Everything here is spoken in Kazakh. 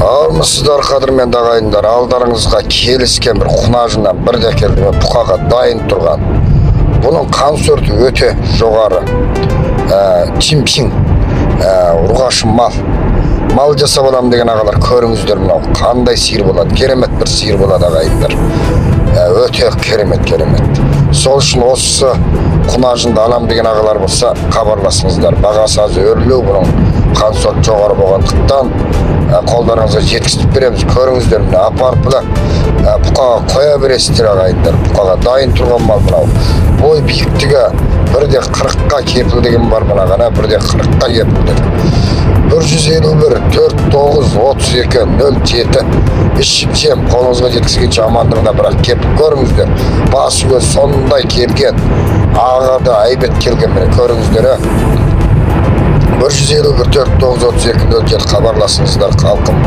Армысыздар қадірменді ағайындар, алдарыңызға келіскен бір құнажынан бірде келді бұқаға дайын тұрған. Бұның қан сорты өте жоғары. Чимпин, ұрғашы мал жасап аламын деген ағалар, көріңіздер мынау қандай сиыр болады, керемет бір сиыр болады ағайындар. Өте керемет. Сол үшін осы құнажынды алам деген ағалар болса хабарласыңыздар. Бағасы аз өрлеу, бұның қан сорты жоғары болғандықтан қолдарыңызға жеткізіп береміз. Көріңіздер, мына апарып бұқаға қоя бересіздер ағайындар. Бұқаға дайын тұрған мал мынау. Бой биіктігі бірде 40-қа кепілдігім бар мына ғана, бірде 40-қа кепілдік. 151 49 32 07 ішіп қолыңызға жеткізгенше амандығына бірақ кепіп көріңіздер. Басы көз сондай келген, ағады айбет келген міне көріңіздер. 151 49 32 07 хабарласыңыздар халқым.